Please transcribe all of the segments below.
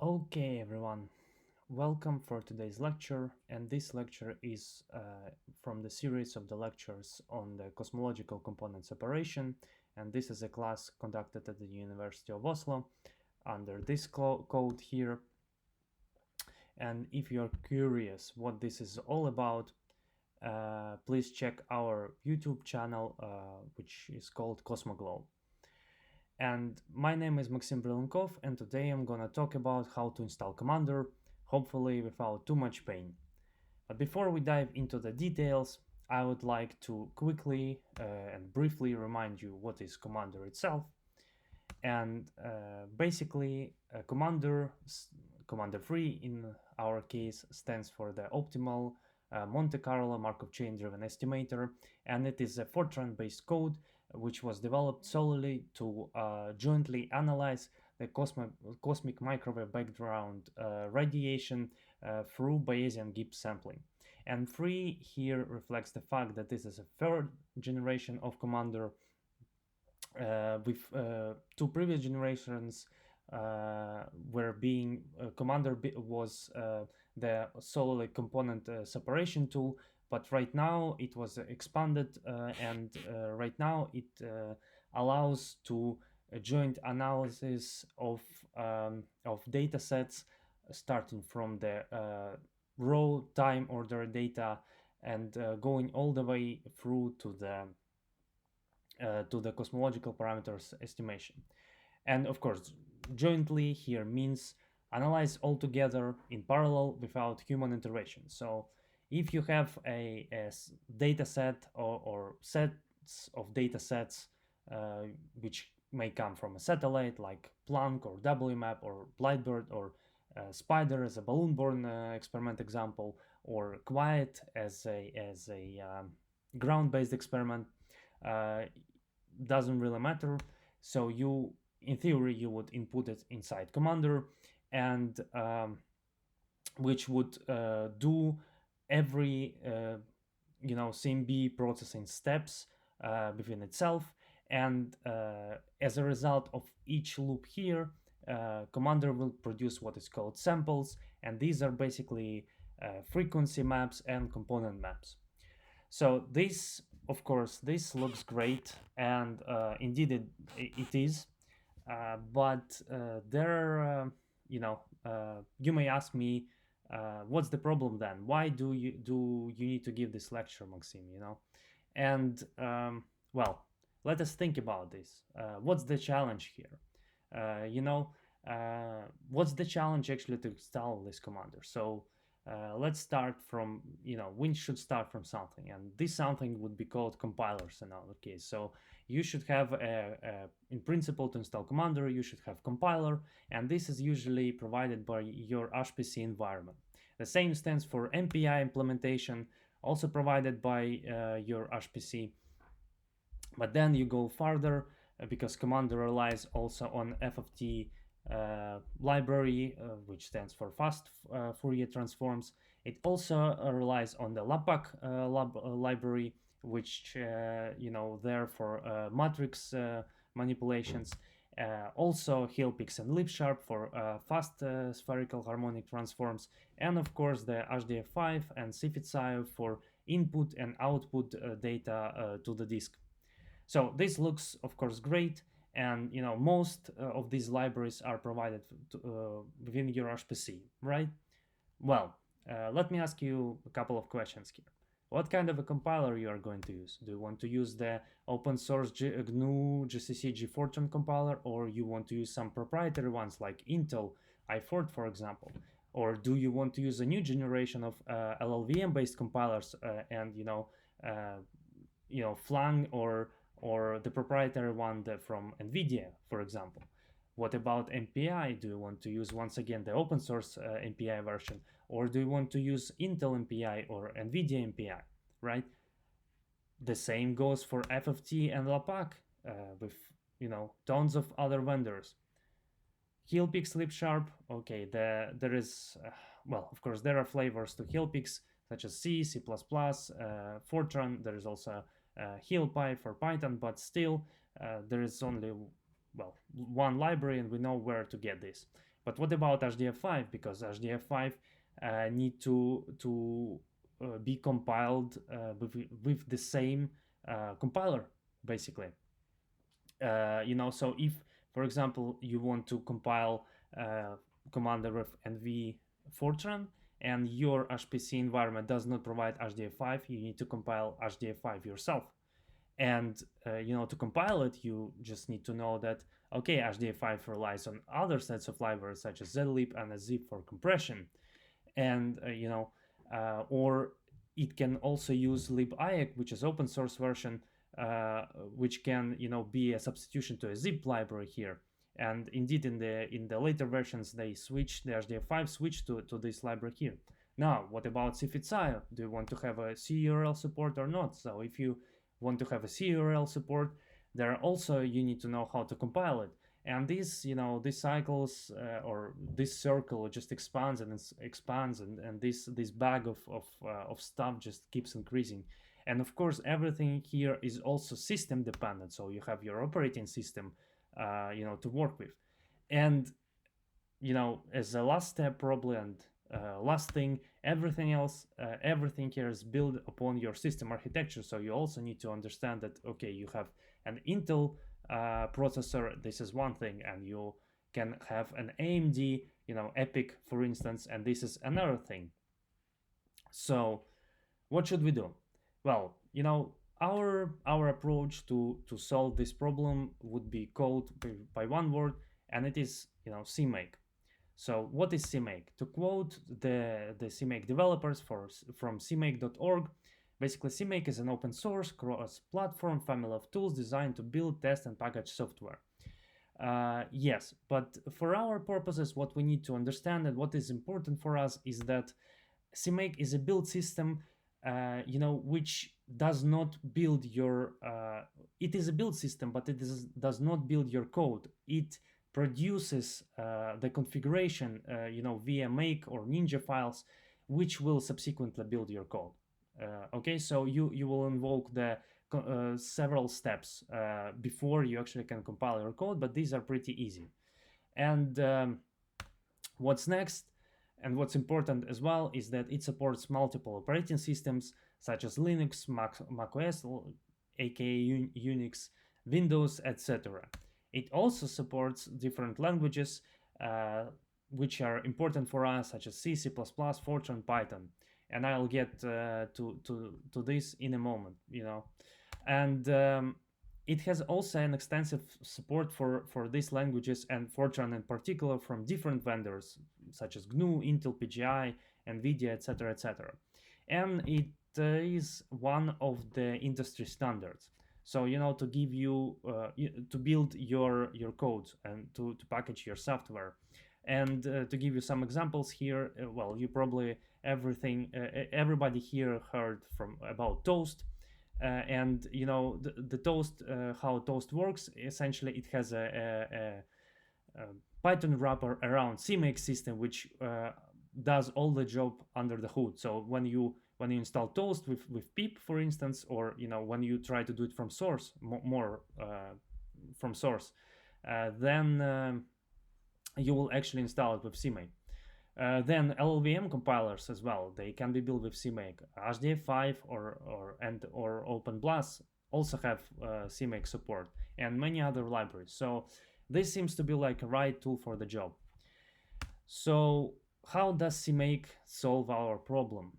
Okay, everyone, welcome for today's lecture, and this lecture is from the series of the lectures on the Cosmological Component Separation, and this is a class conducted at the University of Oslo under this code here. And if you're curious what this is all about, please check our YouTube channel, which is called Cosmoglow. And my name is Maxim Brilenkov, and today I'm gonna talk about how to install Commander, hopefully without too much pain. But before we dive into the details, I would like to quickly and briefly remind you what is Commander itself. And basically, Commander3 in our case stands for the optimal Monte Carlo Markov chain driven estimator, and it is a Fortran-based code which was developed solely to jointly analyze the cosmic microwave background radiation through Bayesian Gibbs sampling. And 3 here reflects the fact that this is a third generation of Commander. With 2 previous generations were being Commander was the solely component separation tool, but right now it was expanded and right now it allows to a joint analysis of data sets starting from the raw time order data and going all the way through to the cosmological parameters estimation. And of course, jointly here means analyze all together in parallel without human intervention. So if you have a data set or sets of data sets which may come from a satellite like Planck or WMAP or Lightbird or Spider as a balloon-borne experiment example, or Quiet as a ground-based experiment, doesn't really matter. So you, in theory, you would input it inside Commander, and which would do every CMB processing steps within itself, and as a result of each loop here, Commander will produce what is called samples, and these are basically frequency maps and component maps. So this, of course, this looks great, and indeed it is. But you may ask me, what's the problem then? Why do you need to give this lecture, Maxim? And well, let us think about this. What's the challenge here? What's the challenge actually to install this Commander? So let's start from, we should start from something, and this something would be called compilers in our case. So you should have in principle, to install Commander, you should have compiler, and this is usually provided by your HPC environment. The same stands for MPI implementation, also provided by your HPC. But then you go further because Commander relies also on FFT library, which stands for fast Fourier transforms. It also relies on the LAPACK library, which there for matrix manipulations. Also Hilpix and LibSharp for fast spherical harmonic transforms, and of course the HDF5 and CFITSIO for input and output data to the disk. So this looks, of course, great, and most of these libraries are provided within your HPC, right? Well, let me ask you a couple of questions here. What kind of a compiler you are going to use? Do you want to use the open source GNU GCC Fortran compiler, or you want to use some proprietary ones like Intel iFort, for example? Or do you want to use a new generation of LLVM-based compilers and Flang or the proprietary one from NVIDIA, for example? What about MPI? Do you want to use, once again, the open source MPI version, or do you want to use Intel MPI or NVIDIA MPI, right? The same goes for FFT and LAPACK with, tons of other vendors. Hilpix, LibSharp, okay, there is, well, of course, there are flavors to Hilpix, such as C, C++, Fortran. There is also HillPy for Python, but still there is only well, one library, and we know where to get this. But what about HDF5? Because HDF5 need to be compiled with the same compiler, basically. So if, for example, you want to compile Commander and the Fortran, and your HPC environment does not provide HDF5, you need to compile HDF5 yourself. And to compile it, you just need to know that, okay, HDF5 relies on other sets of libraries such as zlib and zip for compression, and or it can also use libiac, which is open source version, which can be a substitution to a zip library here. And indeed, in the later versions, they switch the HDF5 switch to this library here. Now, what about CFITSIO? Do you want to have a CURL support or not? So if you want to have a CURL support, there also you need to know how to compile it. And these cycles or this circle just expands and expands, and this bag of stuff just keeps increasing. And of course, everything here is also system dependent. So you have your operating system, to work with. And as a last step, probably, and last thing, everything else, everything here is built upon your system architecture. So you also need to understand that, okay, you have an Intel processor, this is one thing, and you can have an AMD, EPIC, for instance, and this is another thing. So what should we do? Well, our approach to solve this problem would be called by one word, and it is CMake. So what is CMake? To quote the CMake developers from cmake.org, basically CMake is an open source cross-platform family of tools designed to build, test, and package software. Yes, but for our purposes, what we need to understand and what is important for us is that CMake is a build system, which does not build your. It is a build system, but it does not build your code. It produces the configuration, via make or ninja files, which will subsequently build your code. Okay, so you will invoke the several steps before you actually can compile your code, but these are pretty easy. And what's next, and what's important as well, is that it supports multiple operating systems such as Linux, Mac OS, aka Unix, Windows, etc. It also supports different languages which are important for us, such as C, C++, Fortran, Python, and I'll get to this in a moment. And it has also an extensive support for these languages and Fortran in particular from different vendors such as GNU, Intel, PGI, NVIDIA, etc., etc. And it is one of the industry standards. So to give you to build your code and to package your software. And to give you some examples here, well, you probably everybody here heard about Toast. And the Toast, how Toast works, essentially it has a Python wrapper around CMake system, which does all the job under the hood. So when you install Toast with pip, for instance, or when you try to do it from source, more from source, then you will actually install it with CMake. Then LLVM compilers as well, they can be built with CMake. HDF5 or OpenBLAS also have CMake support, and many other libraries. So this seems to be like a right tool for the job. So how does CMake solve our problem?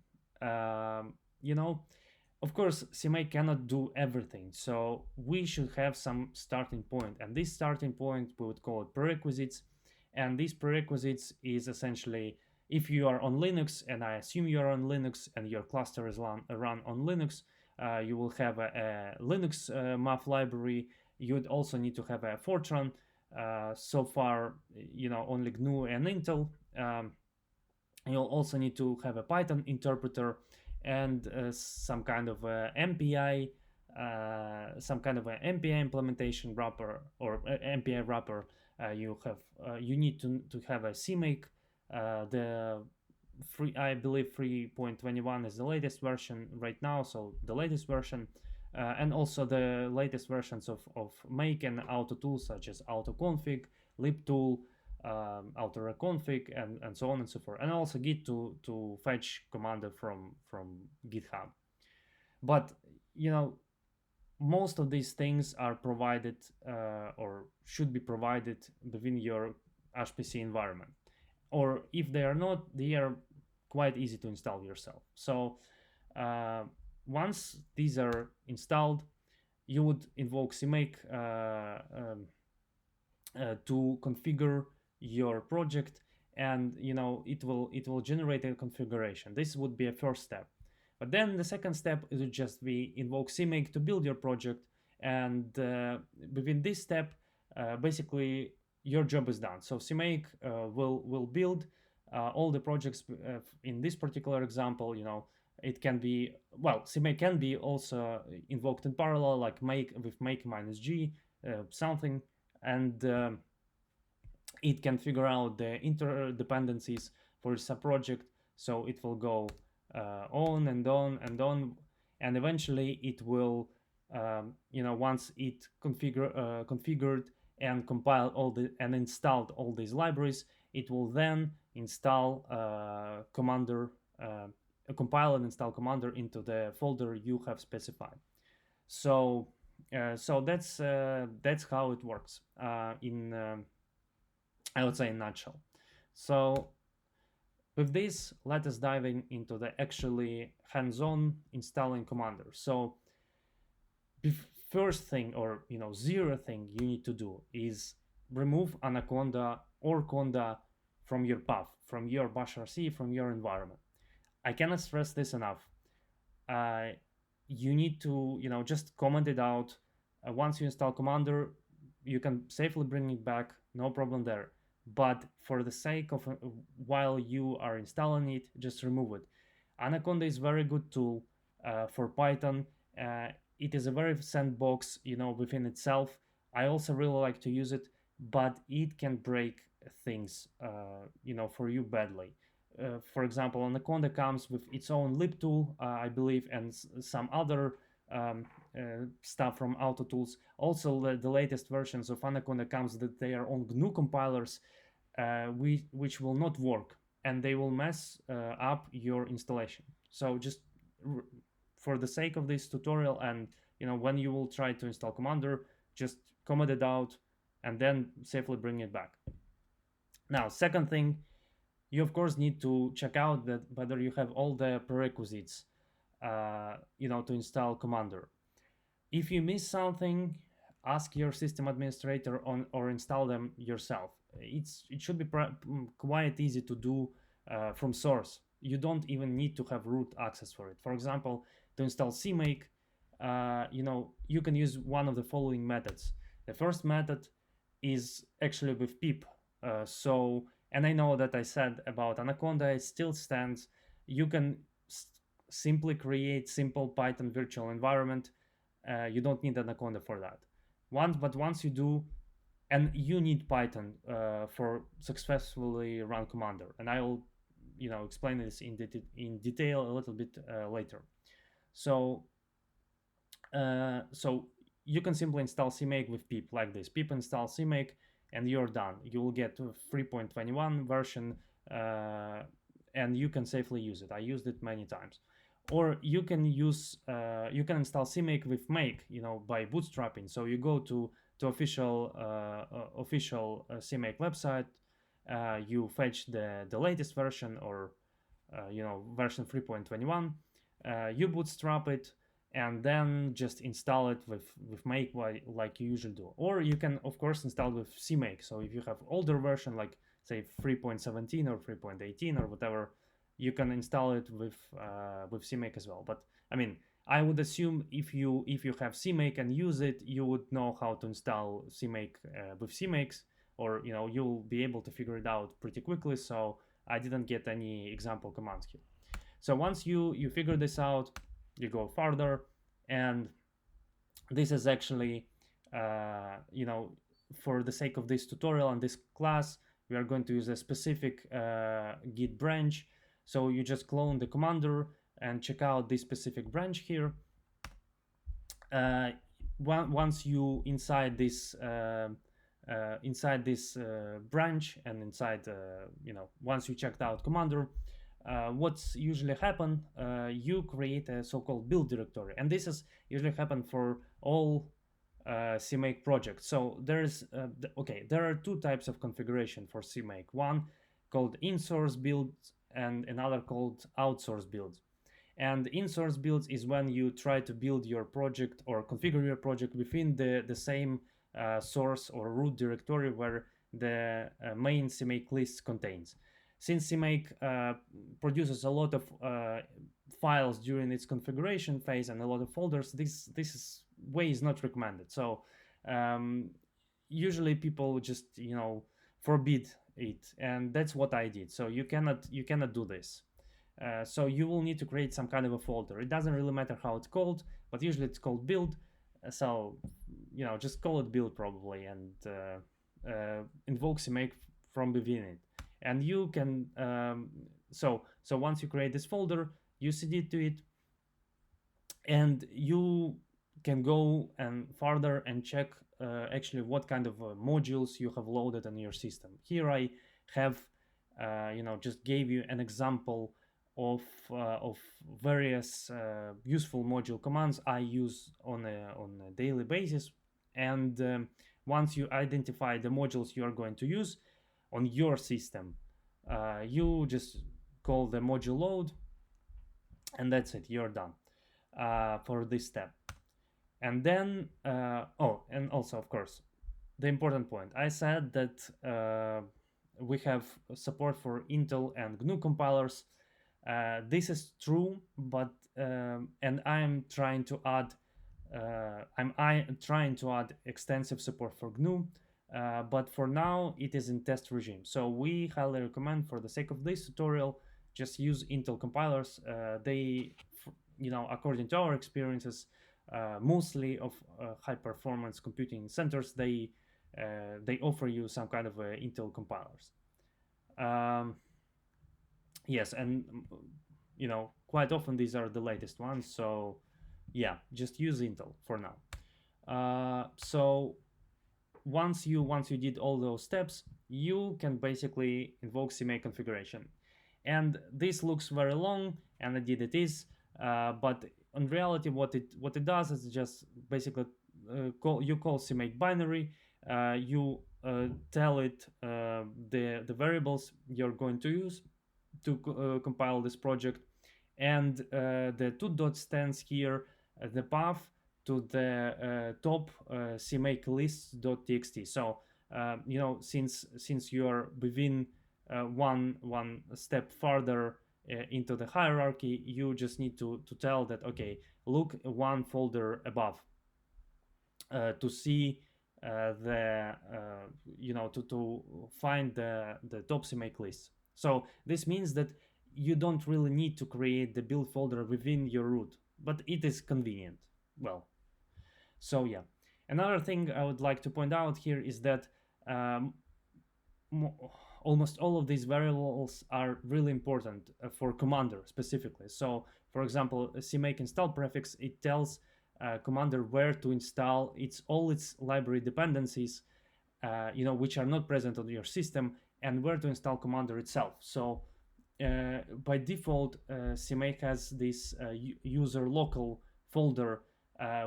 Of course, CMake cannot do everything, so we should have some starting point, and this starting point we would call it prerequisites. And these prerequisites is essentially, if you are on Linux, and I assume you are on Linux and your cluster is run on Linux, you will have a Linux MAF library. You would also need to have a Fortran. So far, only GNU and Intel. You'll also need to have a Python interpreter and some kind of MPI, some kind of an MPI implementation wrapper or MPI wrapper. You need to have a CMake. I believe 3.21 is the latest version right now. So the latest version and also the latest versions of make and auto tools such as autoconfig, libtool, autoreconfig, and so on and so forth, and also Git to fetch Commander from GitHub. But most of these things are provided or should be provided within your HPC environment, or if they are not, they are quite easy to install yourself. So once these are installed, you would invoke CMake to configure your project, and it will generate a configuration. This would be a first step. But then the second step is just we invoke CMake to build your project, and within this step, basically your job is done. So CMake will build all the projects. In this particular example, it can be, well, CMake can be also invoked in parallel, like make with make minus g something, and it can figure out the interdependencies for a subproject. So it will go on and on and on, and eventually it will, once it configured and compiled and installed all these libraries, it will then install Commander, compile and install Commander into the folder you have specified. So that's how it works in I would say in a nutshell. So with this, let us dive into the actually hands-on installing Commander. So first thing, or zero thing you need to do is remove ANACONDA or CONDA from your path, from your bashrc, from your environment. I cannot stress this enough. You need to just comment it out. Once you install Commander, you can safely bring it back, no problem there. But for the sake of while you are installing it, just remove it. ANACONDA is a very good tool for Python. It is a very sandbox, within itself. I also really like to use it, but it can break things, for you badly. For example, ANACONDA comes with its own libtool, I believe, and some other stuff from AutoTools. Also, the latest versions of ANACONDA comes that they are on GNU compilers, which will not work, and they will mess up your installation. So just for the sake of this tutorial, and when you will try to install Commander, just comment it out and then safely bring it back. Now, second thing, you of course need to check out that whether you have all the prerequisites to install Commander. If you miss something, ask your system administrator or install them yourself. It should be quite easy to do from source. You don't even need to have root access for it. For example, to install CMake, you can use one of the following methods. The first method is actually with pip. And I know that I said about ANACONDA, it still stands. You can simply create simple Python virtual environment. You don't need ANACONDA for that. Once you do, and you need Python for successfully run Commander, and I will explain this in detail a little bit later. So you can simply install CMake with pip like this. Pip install CMake, and you're done. You will get 3.21 version, and you can safely use it. I used it many times. Or you can use you can install CMake with make, by bootstrapping. So you go to official CMake website, you fetch the latest version, or version 3.21, you bootstrap it, and then just install it with make like you usually do. Or you can of course install with CMake. So if you have older version, like say 3.17 or 3.18 or whatever, you can install it with CMake as well. But I mean, I would assume if you have CMake and use it, you would know how to install CMake with CMakes, or you'll be able to figure it out pretty quickly. So I didn't get any example commands here. So once you figure this out, you go further, and this is actually for the sake of this tutorial and this class, we are going to use a specific Git branch. So you just clone the Commander and check out this specific branch here. once you inside this branch, and inside once you checked out Commander, what's usually happen, you create a so-called build directory, and this is usually happen for all CMake projects. So there's there are two types of configuration for CMake: one called in-source builds and another called outsource builds. And in-source builds is when you try to build your project or configure your project within the same source or root directory where the main CMake list contains. Since CMake produces a lot of files during its configuration phase and a lot of folders, this way is not recommended. So usually people just forbid it, and that's what I did. So you cannot do this. So you will need to create some kind of a folder. It doesn't really matter how it's called, but usually it's called build. So just call it build probably, and invoke CMake from within it. And you can so once you create this folder, you cd to it, and you can go and further and check actually what kind of modules you have loaded on your system. Here I have just gave you an example of various useful module commands I use on a daily basis. And once you identify the modules you are going to use on your system, you just call the module load, and that's it, you're done for this step. And then and also, of course, the important point, I said that we have support for Intel and GNU compilers. This is true, but and I'm trying to add extensive support for GNU, but for now it is in test regime. So we highly recommend, for the sake of this tutorial, just use Intel compilers. They, according to our experiences, mostly of high performance computing centers, they offer you some kind of Intel compilers. Yes, and quite often these are the latest ones. So yeah, just use Intel for now. So once you did all those steps, you can basically invoke CMake configuration. And this looks very long, and indeed it is, but in reality what it does is just basically call CMake binary. You tell it the variables you're going to use to compile this project, and the two dots stands here the path to the top CMake lists.txt. So since you are within one step further into the hierarchy, you just need to tell that, okay, look one folder above to see to find the top CMake list. So this means that you don't really need to create the build folder within your root, but it is convenient. Well, so yeah. Another thing I would like to point out here is that almost all of these variables are really important for Commander specifically. So for example, CMake install prefix, it tells Commander where to install all its library dependencies, which are not present on your system, and where to install Commander itself. So by default, CMake has this user local folder,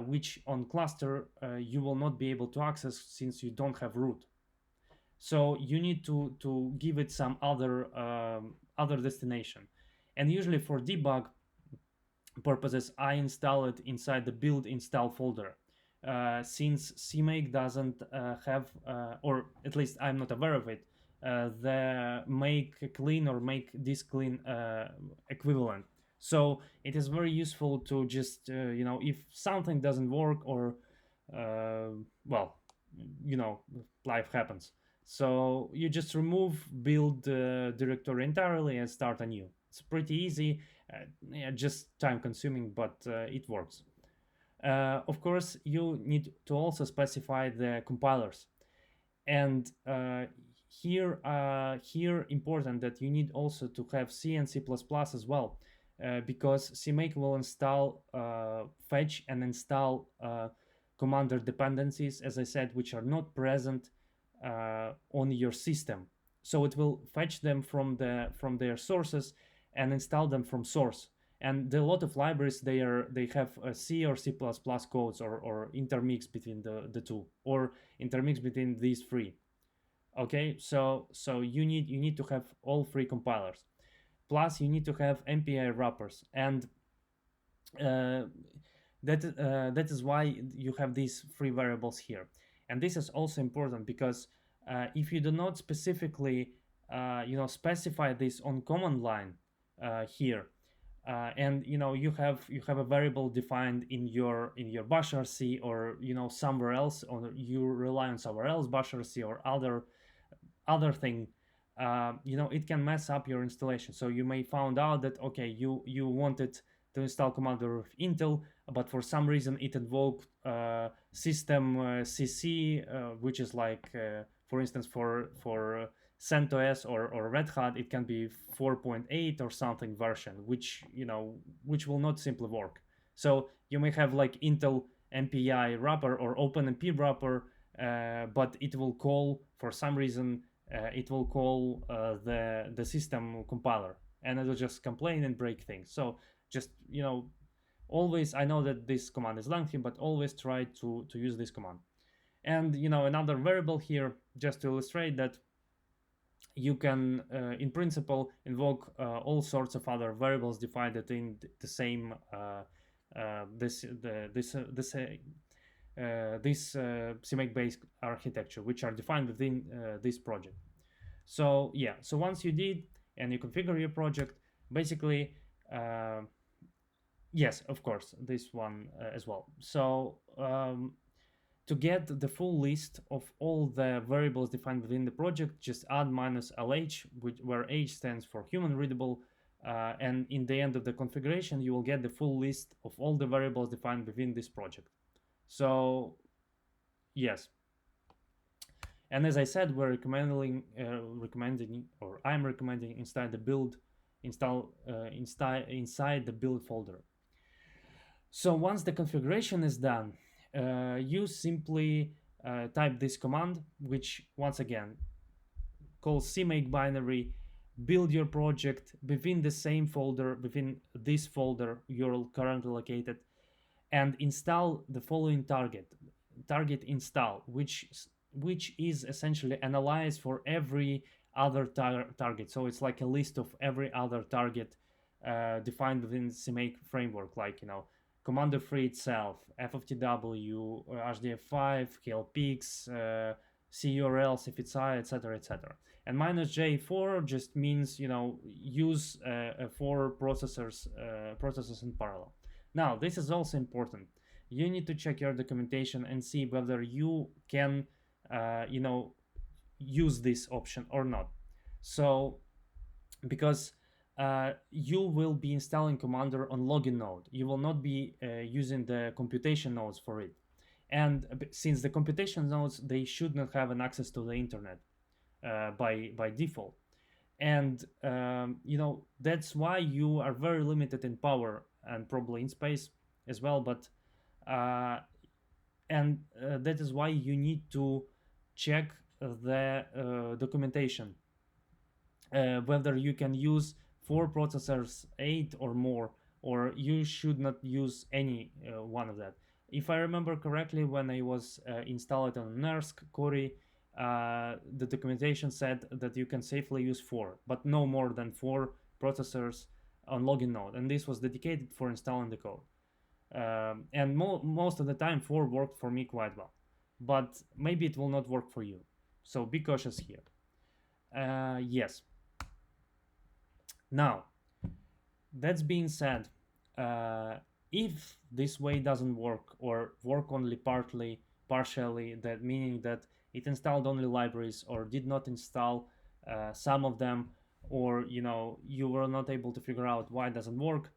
which on cluster you will not be able to access since you don't have root. So you need to give it some other destination. And usually for debug purposes, I install it inside the build install folder. Since CMake doesn't have, or at least I'm not aware of it, the make clean or make this clean equivalent. So it is very useful to just, if something doesn't work, or, life happens. So you just remove build directory entirely and start anew. It's pretty easy, just time consuming, but it works. Of course, you need to also specify the compilers. And here important that you need also to have C and C++ as well, because CMake will install, fetch and install Commander dependencies, as I said, which are not present on your system. So it will fetch them from their sources and install them from source. And a lot of libraries, they have C or C++ codes, or intermix between the two, or intermix between these three. Okay, so you need to have all three compilers. Plus, you need to have MPI wrappers, and that is why you have these three variables here. And this is also important because if you do not specifically specify this on command line here, and you have a variable defined in your bash RC, or somewhere else, or you rely on somewhere else bash RC or other thing, it can mess up your installation. So you may found out that, okay, you wanted to install Commander with Intel, but for some reason it invoked system CC, which is like, for instance, for CentOS or Red Hat, it can be 4.8 or something version, which will not simply work. So you may have like Intel MPI wrapper or OpenMP wrapper, but it will call, for some reason, it will call the system compiler, and it will just complain and break things. So just always, I know that this command is lengthy, but always try to use this command. And another variable here, just to illustrate that you can in principle invoke all sorts of other variables defined in the same this CMake based architecture, which are defined within this project. So yeah, so once you did and you configure your project, basically, yes, of course, this one as well. So to get the full list of all the variables defined within the project, just add -lh, where h stands for human readable, and in the end of the configuration, you will get the full list of all the variables defined within this project. So yes. And as I said, we're recommending, or I'm recommending inside the build, inside the build folder. So once the configuration is done, you simply type this command, which once again calls CMake binary, build your project within the same folder, within this folder you're currently located, and install the following target install, which is essentially analyzed for every other target. So it's like a list of every other target defined within CMake framework, like Commander3 itself, FFTW, HDF5, KLPix, CURLs, if it's I, etc., etc. And -J4 just means use 4 processors in parallel. Now this is also important. You need to check your documentation and see whether you can use this option or not. So because you will be installing Commander on login node, you will not be using the computation nodes for it. And since the computation nodes, they should not have an access to the internet by default. And that's why you are very limited in power and probably in space as well. But that is why you need to check the documentation, whether you can use 4 processors, 8 or more, or you should not use any one of that. If I remember correctly, when I was installed on NERSC Cori, the documentation said that you can safely use 4, but no more than 4 processors on login node, and this was dedicated for installing the code. And most of the time 4 worked for me quite well, but maybe it will not work for you, so be cautious here. Yes. Now, that's being said, if this way doesn't work, or work only partially, that meaning that it installed only libraries or did not install some of them, or you were not able to figure out why it doesn't work,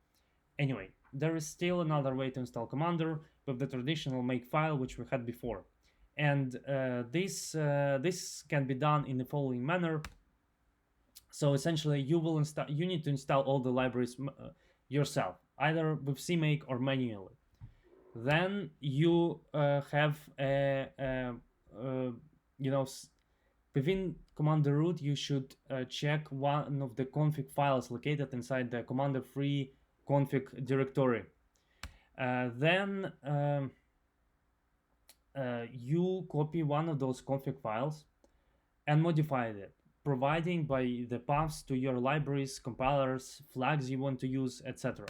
anyway, there is still another way to install Commander with the traditional make file which we had before. And this can be done in the following manner. So essentially, you need to install all the libraries yourself, either with CMake or manually. Then you have you know, within Commander root, you should check one of the config files located inside the Commander3 config directory. Then you copy one of those config files and modify it, providing by the paths to your libraries, compilers, flags you want to use, etc.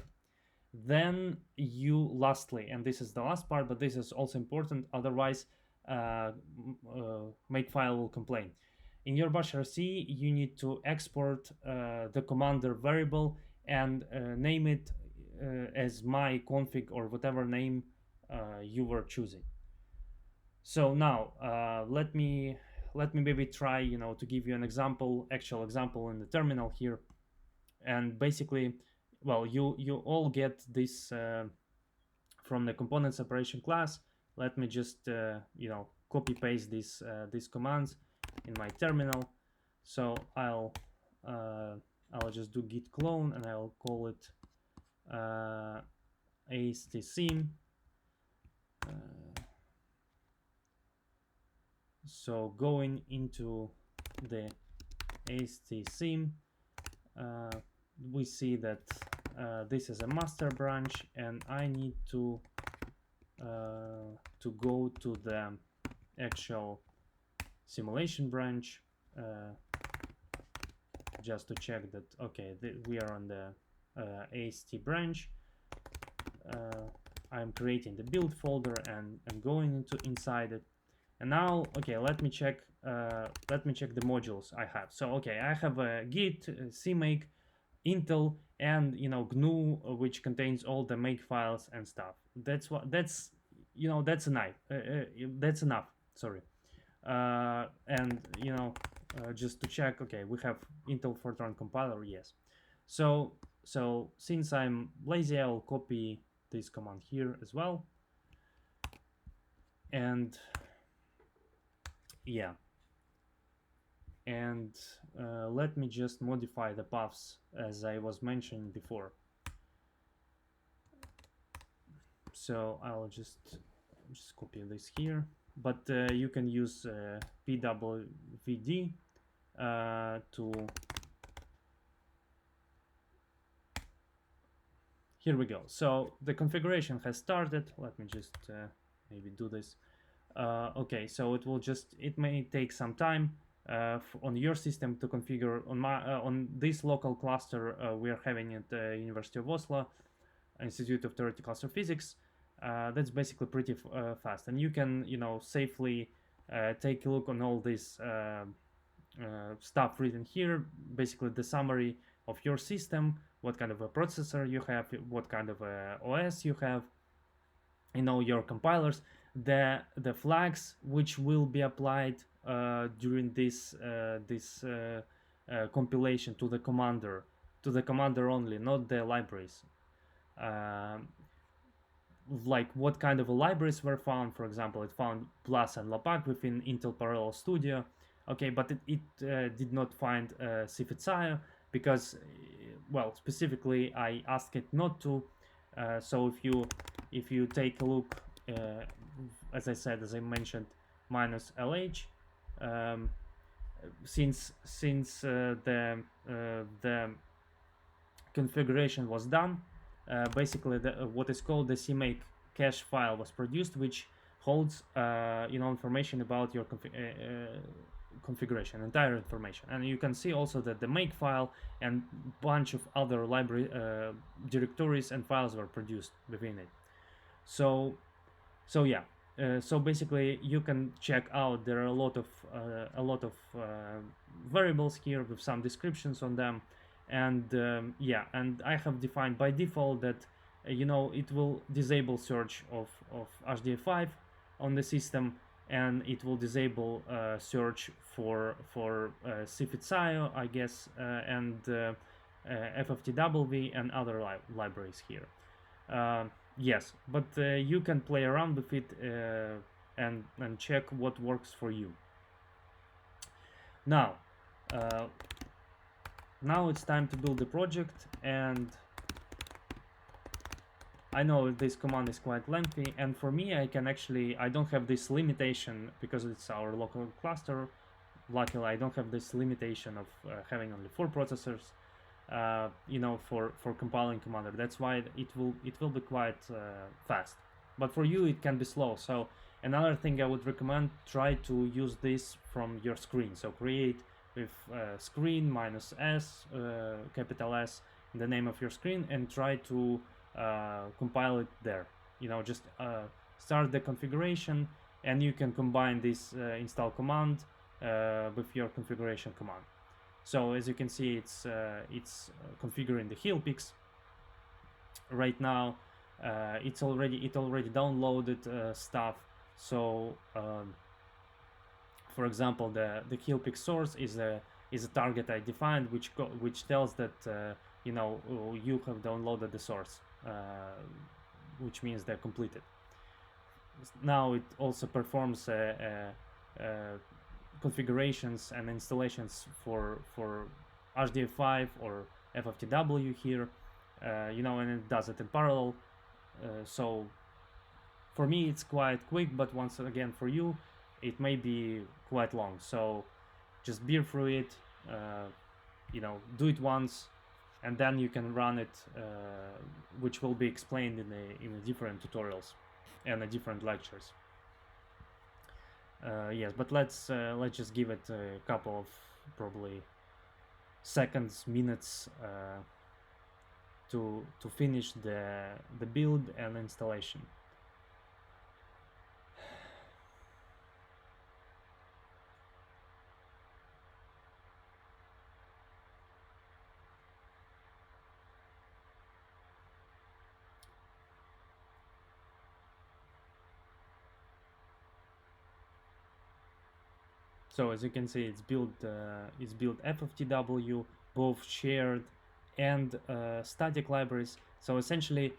Then you lastly, and this is the last part, but this is also important, otherwise Makefile will complain. In your bash RC, you need to export the Commander variable and name it as my config or whatever name you were choosing. So now let me maybe try, you know, to give you an example, actual example in the terminal here. And basically, well, you all get this from the component separation class. Let me just you know, copy paste these commands in my terminal. So I'll just do git clone and I'll call it AST9240. So going into the AST9240, we see that this is a master branch, and I need to go to the actual simulation branch just to check that, okay, we are on the AST branch. I'm creating the build folder and going inside it. And now, okay, let me check the modules I have. So okay, I have a Git, CMake, Intel, and, you know, GNU, which contains all the make files and stuff. That's you know, that's enough. That's enough. Sorry. And, you know, just to check, okay, we have Intel Fortran compiler, yes. So since I'm lazy, I'll copy this command here as well. And yeah, and let me just modify the paths as I was mentioning before. So I'll just copy this here, but you can use pwd to, here we go. So the configuration has started. Let me just maybe do this. Okay, so it may take some time on your system to configure. On this local cluster we are having at the University of Oslo, Institute of Theoretical Astrophysics. That's basically pretty fast, and you can, you know, safely take a look on all this stuff written here. Basically the summary of your system, what kind of a processor you have, what kind of a OS you have, you know, your compilers, the flags which will be applied during this compilation to the commander only, not the libraries. Like what kind of libraries were found. For example, it found Plus and Lapac within Intel Parallel Studio. Okay, but it did not find CFITSIO because, well, specifically I asked it not to. So if you take a look, as I mentioned, -LH, since the configuration was done, basically what is called the CMake cache file was produced, which holds you know, information about your configuration, entire information. And you can see also that the make file and bunch of other library directories and files were produced within it. So yeah, so basically you can check out, there are a lot of variables here with some descriptions on them. And yeah, and I have defined by default that you know, it will disable search of HDF5 on the system, and it will disable search for CFITSIO, I guess, and FFTW and other libraries here. Yes, but you can play around with it and check what works for you. Now it's time to build the project, and I know this command is quite lengthy, and for me I don't have this limitation because it's our local cluster. Luckily I don't have this limitation of having only 4 processors, for compiling Commander. That's why it will be quite fast, but for you it can be slow. So another thing I would recommend, try to use this from your screen. So create with screen -s, capital S, in the name of your screen, and try to compile it there. Just start the configuration, and you can combine this install command with your configuration command. So as you can see, it's configuring the heel picks right now. It already downloaded stuff. So for example, the heel pick source is a target I defined, which tells that you have downloaded the source, which means they're completed. Now it also performs configurations and installations for HDF5 or FFTW here, and it does it in parallel. So for me it's quite quick, but once again for you it may be quite long. So just bear through it, do it once, and then you can run it, which will be explained in a different tutorials and different lectures. Yes, but let's just give it a couple of probably seconds, minutes to finish the build and installation. So as you can see, it's built FFTW, both shared and static libraries. So essentially,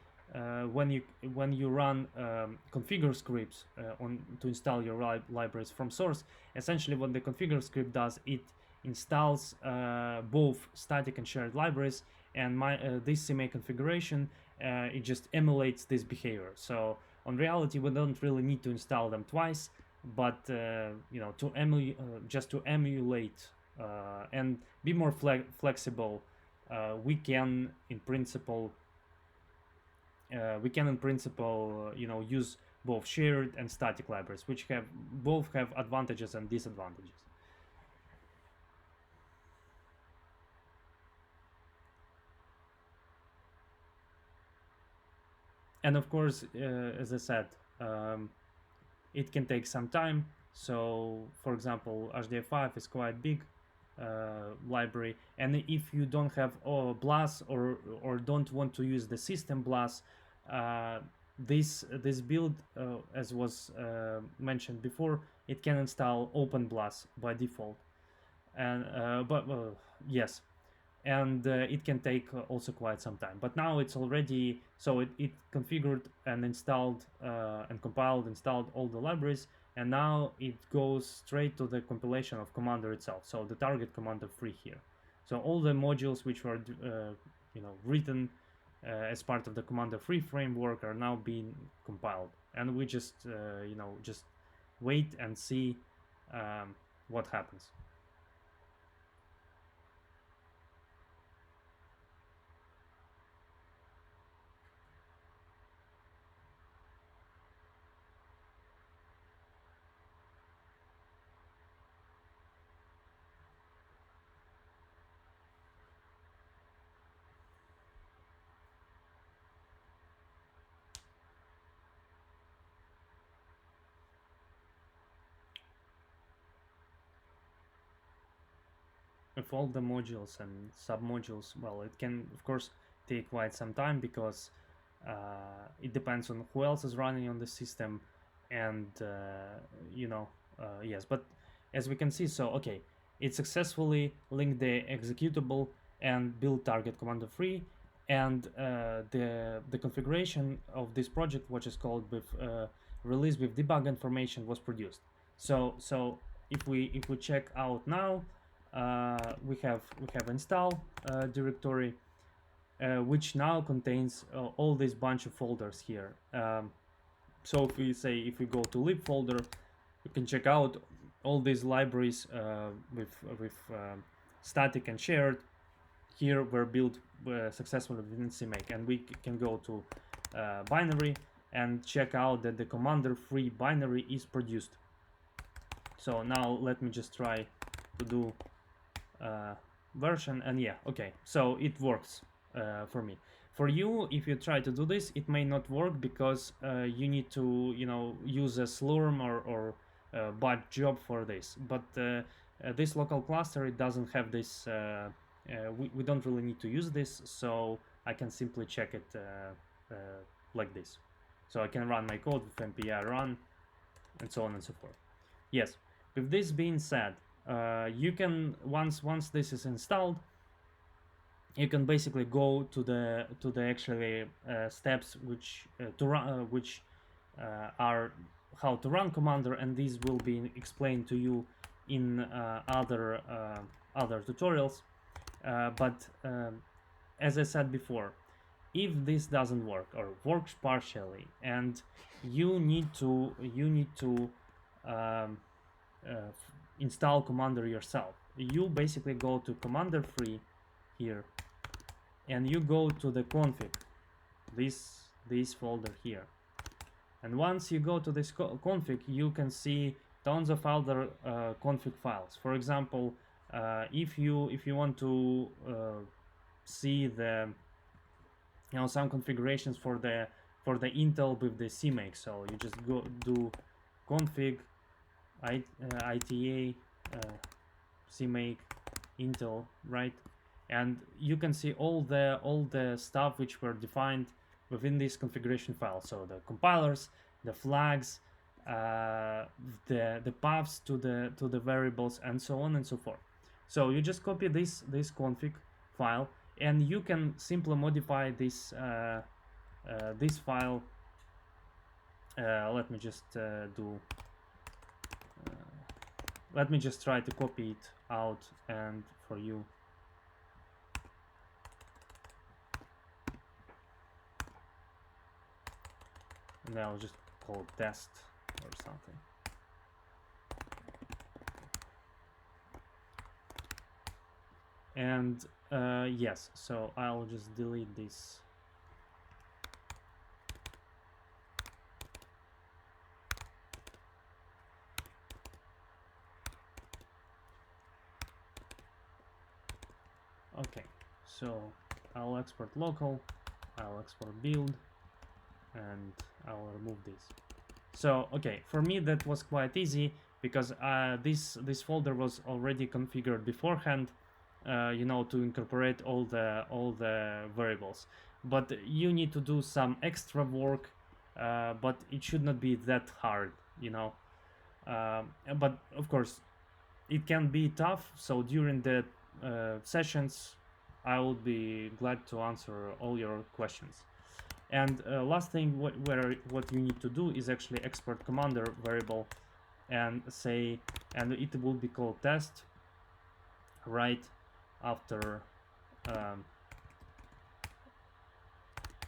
when you run configure scripts to install your libraries from source, essentially what the configure script does, it installs both static and shared libraries, and this CMake configuration, it just emulates this behavior. So on reality, we don't really need to install them twice, but just to emulate and be more flexible, we can in principle use both shared and static libraries, which both have advantages and disadvantages. And of course, as I said, it can take some time. So for example, HDF5 is quite big library, and if you don't have BLAS or don't want to use the system BLAS, this build, as was mentioned before, it can install OpenBLAS by default, and yes, and it can take also quite some time. But now it's already, so it configured and installed and compiled, installed all the libraries, and now it goes straight to the compilation of Commander itself, so the target Commander3 here. So all the modules which were written as part of the Commander3 framework are now being compiled, and we just just wait and see what happens. With all the modules and submodules, well, it can of course take quite some time, because it depends on who else is running on the system, and yes, but as we can see, so okay, it successfully linked the executable and built target Commander3, and the configuration of this project, which is called with release with debug information, was produced. So if we check out now, we have install directory, which now contains all this bunch of folders here. So if we go to lib folder, you can check out all these libraries with static and shared. Here were built successfully within CMake, and we can go to binary and check out that the Commander3 binary is produced. So now let me just try to do version, and yeah, okay, so it works for me. For you, if you try to do this, it may not work because you need to, use a Slurm or bot job for this. But this local cluster, it doesn't have this. We don't really need to use this, so I can simply check it like this. So I can run my code with MPI run, and so on and so forth. Yes. With this being said, you can once this is installed, you can basically go to the actually steps which are how to run Commander, and these will be explained to you in other tutorials. But as I said before, if this doesn't work or works partially, and you need to install Commander yourself, you basically go to Commander3 here, and you go to the config, this folder here. And once you go to this config, you can see tons of other config files. For example, if you want to see the some configurations for the Intel with the CMake, so you just go do config ITA CMake Intel, right? And you can see all the stuff which were defined within this configuration file. So the compilers, the flags, the paths to the variables, and so on and so forth. So you just copy this config file, and you can simply modify this this file. Let me just let me just try to copy it out and for you. And I'll just call it test or something. And yes, so I'll just delete this. Okay, so I'll export local, I'll export build, and I'll remove this. So okay, for me that was quite easy because this folder was already configured beforehand, to incorporate all the variables. But you need to do some extra work, but it should not be that hard, But of course, it can be tough. So during the sessions, I would be glad to answer all your questions. And last thing, what you need to do is actually export Commander variable and say, and it will be called test right after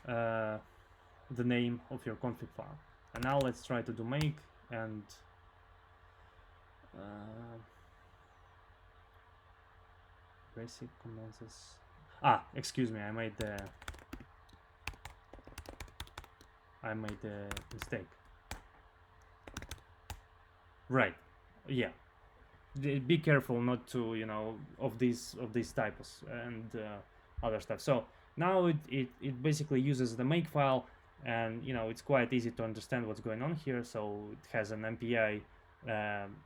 the name of your config file. And now let's try to do make, and basic commands. Excuse me, I made the mistake. Right, yeah. Be careful not to, of these typos and other stuff. So now it basically uses the make file, and it's quite easy to understand what's going on here. So it has an MPI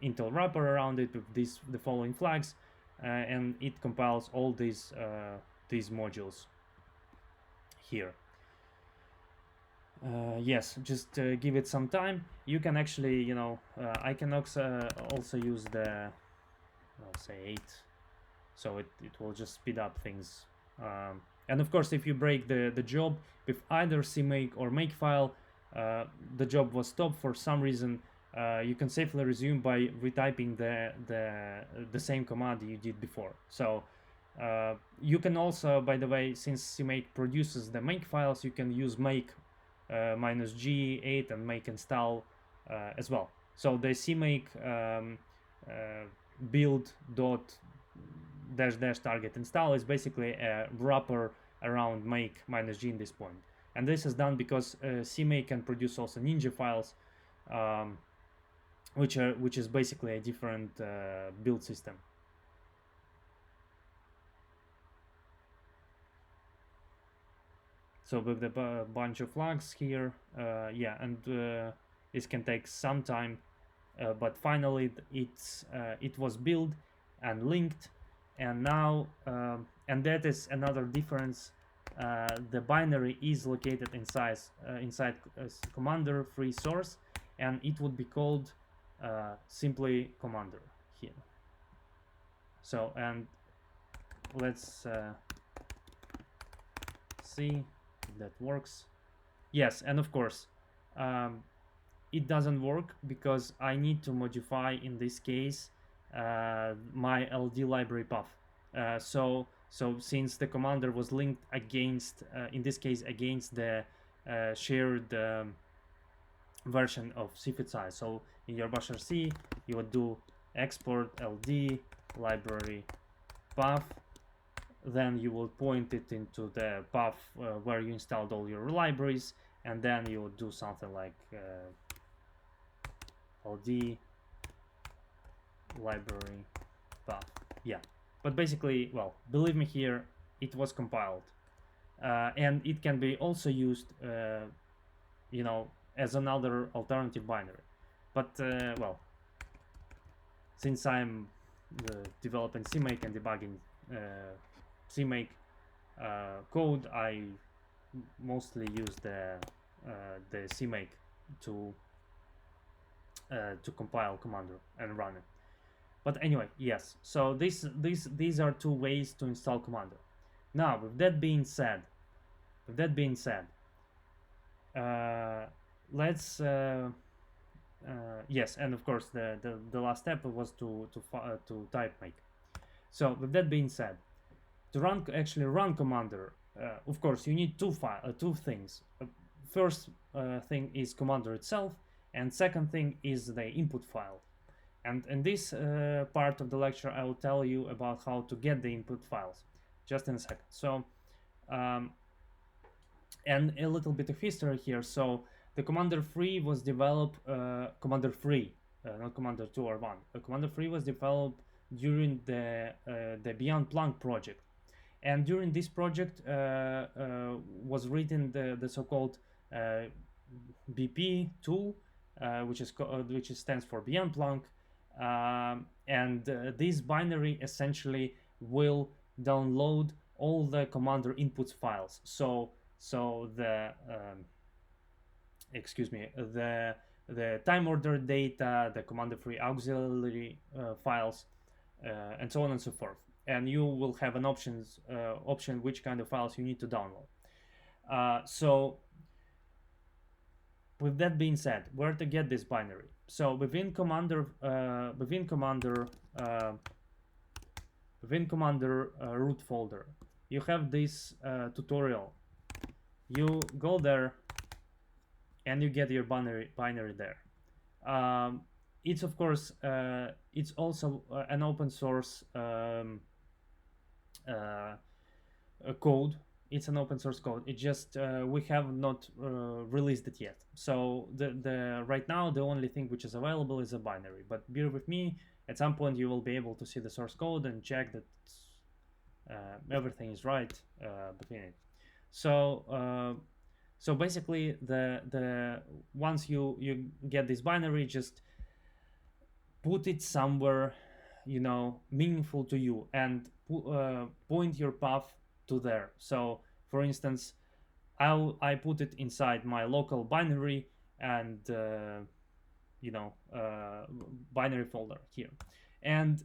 Intel wrapper around it with the following flags, and it compiles all these modules here. Yes, just give it some time. You can actually, I can also use the, I'll say 8, so it will just speed up things. And of course, if you break the job with either CMake or makefile, the job was stopped for some reason, you can safely resume by retyping the same command you did before. So You can also, by the way, since CMake produces the make files, you can use make -g8 and make install as well. So the CMake build dot dash target install is basically a wrapper around make -g in this point. And this is done because CMake can produce also Ninja files, which is basically a different build system. So with the bunch of flags here, yeah, and this can take some time, but finally it was built and linked, and now and that is another difference. The binary is located inside Commander3 source, and it would be called simply Commander here. So, and let's see if that works. Yes, and of course it doesn't work because I need to modify, in this case, my LD library path. So since the Commander was linked against, in this case, against the shared version of CFIT size. So in your basher C, you would do export LD library path. Then you will point it into the path where you installed all your libraries, and then you would do something like LD library path. Yeah, but basically, well, believe me here, it was compiled, and it can be also used, you know, as another alternative binary. But well, since I'm developing CMake and debugging CMake code, I mostly use the CMake to compile Commander and run it. But anyway, yes. So these are two ways to install Commander. Now, with that being said, let's yes, and of course the last step was to type make. So with that being said, to actually run Commander, of course you need two things. First thing is Commander itself, and second thing is the input file. And in this part of the lecture, I will tell you about how to get the input files, just in a second. So, and a little bit of history here. So the Commander3 was developed, Commander3, not Commander2 or 1. Commander3 was developed during the Beyond Planck project. And during this project was written the so-called BP tool, which stands for Beyond Planck. And this binary essentially will download all the Commander inputs files. So the excuse me, the time order data, the Commander3 auxiliary files, and so on and so forth. And you will have an option which kind of files you need to download. So with that being said, where to get this binary? So within Commander root folder, you have this tutorial. You go there and you get your binary there. It's of course it's also an open source code. It's an open source code. It just we have not released it yet. So the right now the only thing which is available is a binary. But bear with me. At some point you will be able to see the source code and check that everything is right between it. So so basically the once you get this binary, just put it somewhere, you know, meaningful to you, and point your path to there. So for instance, I put it inside my local binary and you know, binary folder here, and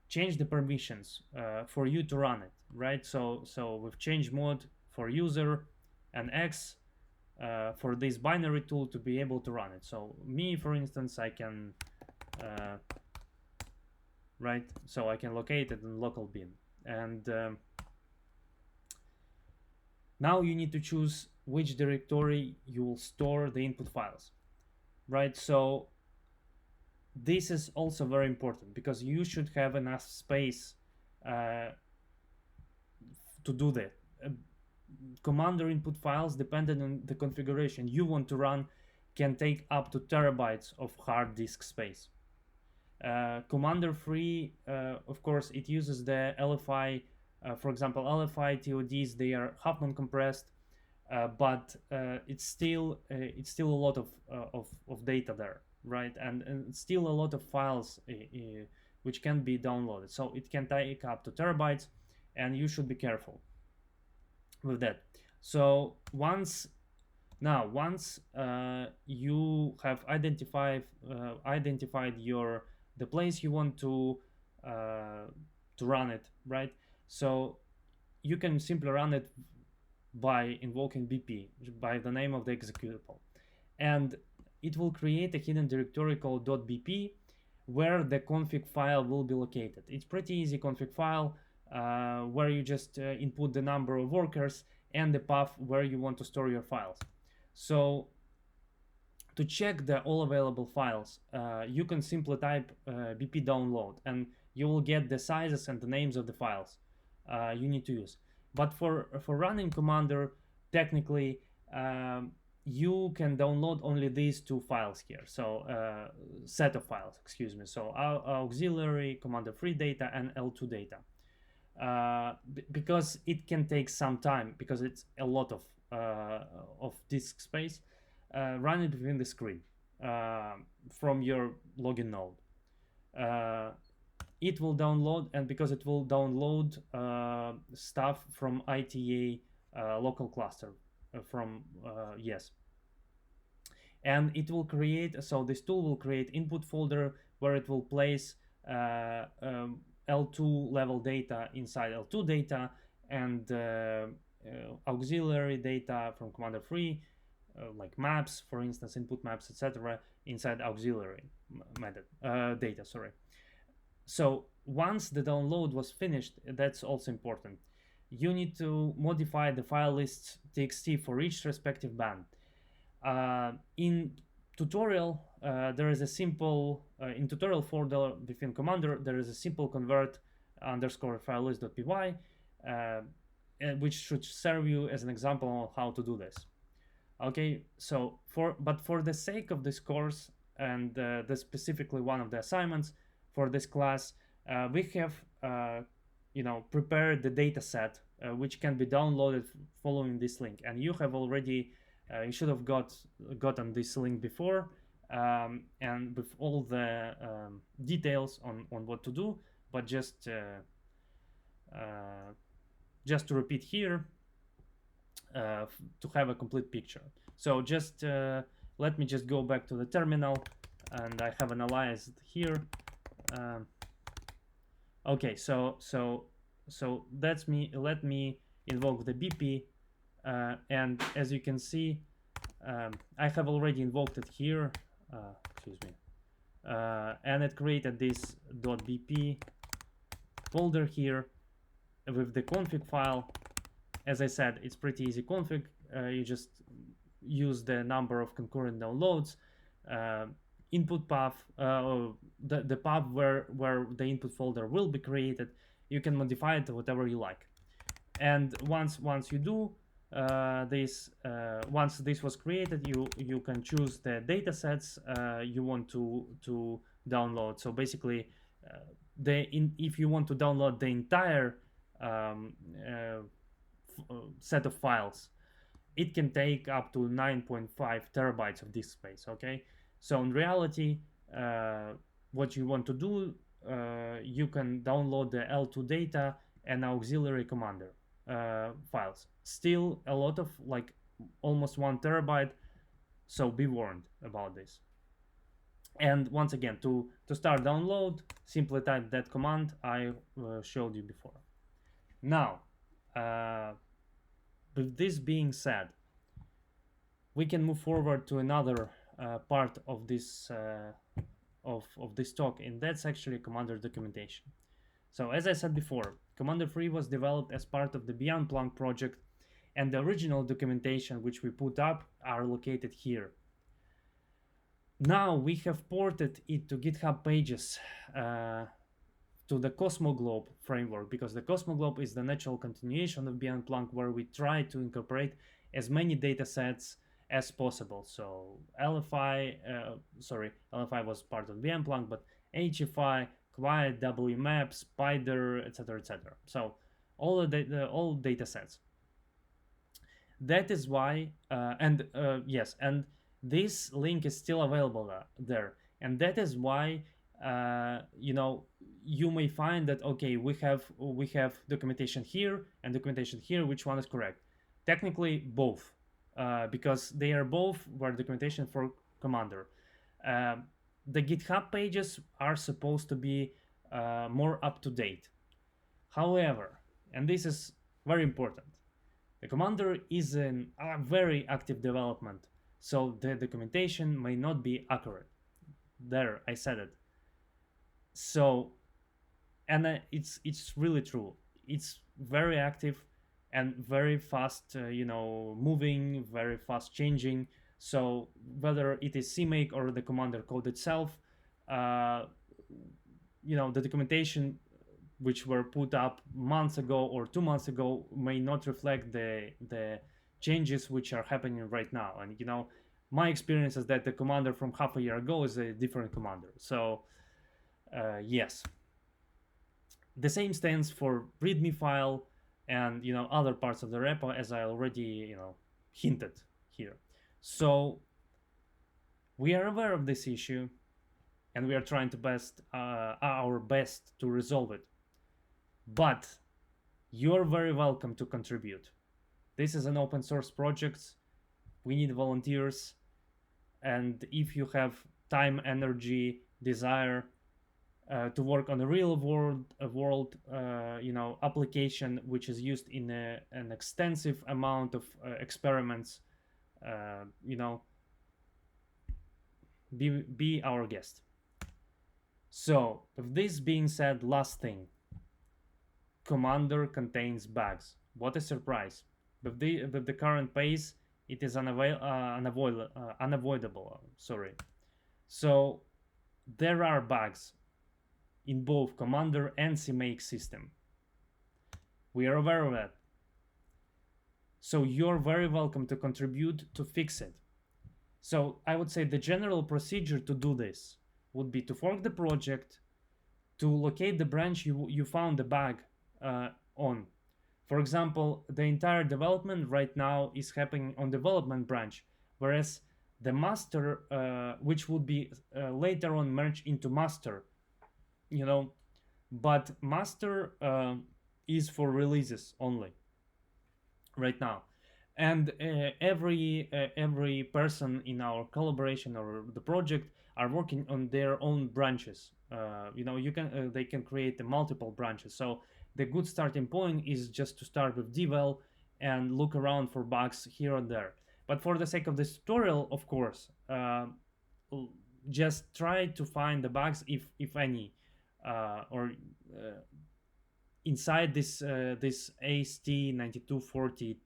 change the permissions for you to run it, right? So we've changed mode for user and X for this binary tool to be able to run it. So me, for instance, I can right, so I can locate it in local bin. And now you need to choose which directory you will store the input files, right? So this is also very important because you should have enough space to do that. Commander input files, depending on the configuration you want to run, can take up to terabytes of hard disk space. Commander 3, of course, it uses the LFI. For example, LFI TODs, they are Huffman compressed, but it's still a lot of data there, right? And still a lot of files which can be downloaded. So it can take up to terabytes, and you should be careful with that. So once you have identified the place you want to run it, right? So you can simply run it by invoking BP, by the name of the executable, and it will create a hidden directory called .bp where the config file will be located. It's pretty easy config file where you just input the number of workers and the path where you want to store your files. So to check the all available files, you can simply type bp download, and you will get the sizes and the names of the files you need to use. But for running Commander, technically, you can download only these two files here. So set of files, excuse me. So auxiliary, Commander3 data, and L2 data. Because it can take some time, because it's a lot of disk space. Run it within the screen from your login node. It will download, and because it will download stuff from ITA local cluster from yes, and it will create, so this tool will create input folder where it will place L2 level data inside L2 data, and auxiliary data from Commander 3 like maps, for instance, input maps, etc., inside auxiliary method data. Sorry. So once the download was finished, that's also important. You need to modify the file lists txt for each respective band. In tutorial, there is a simple in tutorial folder within Commander. There is a simple convert underscore file list.py, which should serve you as an example of how to do this. Okay, so for the sake of this course and the specifically one of the assignments for this class, we have prepared the data set which can be downloaded following this link, and you have already you should have gotten this link before, and with all the details on what to do. But just to repeat here, to have a complete picture. So just let me just go back to the terminal, and I have analyzed here. Okay, so that's me. Let me invoke the BP, and as you can see, I have already invoked it here. Excuse me, and it created this .bp folder here with the config file. As I said, it's pretty easy config. You just use the number of concurrent downloads, input path, the path where the input folder will be created. You can modify it to whatever you like. And once you do this, once this was created, you can choose the data sets you want to download. So basically, if you want to download the entire set of files, it can take up to 9.5 terabytes of disk space. Okay, so in reality, what you want to do, you can download the L2 data and auxiliary Commander files. Still a lot of, like, almost 1 terabyte, so be warned about this. And once again, to start download, simply type that command I showed you before. Now, with this being said, we can move forward to another part of this talk, and that's actually Commander documentation. So as I said before, Commander 3 was developed as part of the Beyond Planck project, and the original documentation which we put up are located here. Now we have ported it to GitHub pages to the Cosmoglobe framework, because the Cosmoglobe is the natural continuation of Beyond Planck, where we try to incorporate as many data sets as possible. So LFI was part of Beyond Planck, but HFI, Quiet, WMAP, Spider, etc., etc. So all data sets. That is why, and this link is still available there, and that is why you may find that okay, we have documentation here and documentation here. Which one is correct? Technically, both, because they are both were documentation for Commander. The GitHub pages are supposed to be more up to date. However, and this is very important, the Commander is in a very active development, so the documentation may not be accurate. There, I said it. So, and it's really true. It's very active and very fast, moving, very fast changing. So whether it is CMake or the Commander code itself, the documentation which were put up months ago or 2 months ago may not reflect the changes which are happening right now. And my experience is that the Commander from half a year ago is a different Commander. So yes, the same stands for README file and other parts of the repo, as I already hinted here. So we are aware of this issue, and we are trying to our best to resolve it. But you're very welcome to contribute. This is an open source project. We need volunteers, and if you have time, energy, desire to work on a real world application which is used in an extensive amount of experiments, be our guest. So with this being said, last thing, Commander contains bugs. What a surprise. With the current pace, it is unavoidable. So there are bugs in both Commander and CMake system. We are aware of that. So you're very welcome to contribute to fix it. So I would say the general procedure to do this would be to fork the project, to locate the branch you found the bug on. For example, the entire development right now is happening on development branch, whereas the master, which would be later on merged into master, but master is for releases only right now. And every person in our collaboration or the project are working on their own branches. They can create multiple branches. So the good starting point is just to start with devel and look around for bugs here and there. But for the sake of this tutorial, of course, just try to find the bugs, if any, or inside this AST9240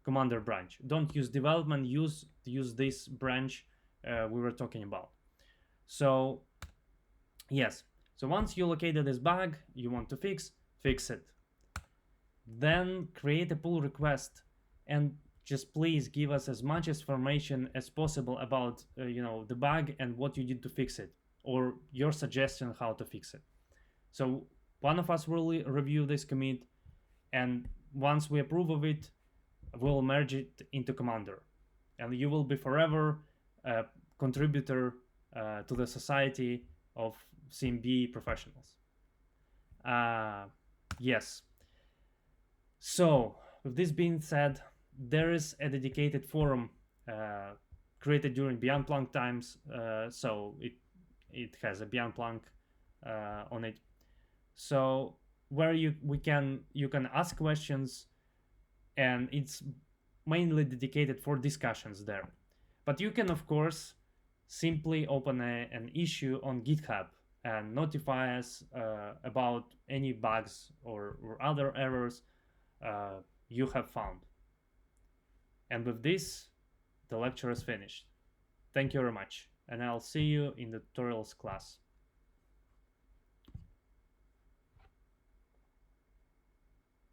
Commander branch. Don't use development, use this branch we were talking about. So yes, so once you located this bug you want to fix it. Then create a pull request, and just please give us as much information as possible about the bug and what you did to fix it, or your suggestion how to fix it. So one of us will review this commit, and once we approve of it, we'll merge it into Commander, and you will be forever a contributor to the society of CMB professionals. Yes. So with this being said, there is a dedicated forum created during Beyond Planck times, so it has a Beyond Planck on it. So where you can ask questions, and it's mainly dedicated for discussions there. But you can of course simply open an issue on GitHub and notify us about any bugs or other errors you have found. And with this, the lecture is finished. Thank you very much, and I'll see you in the tutorials class.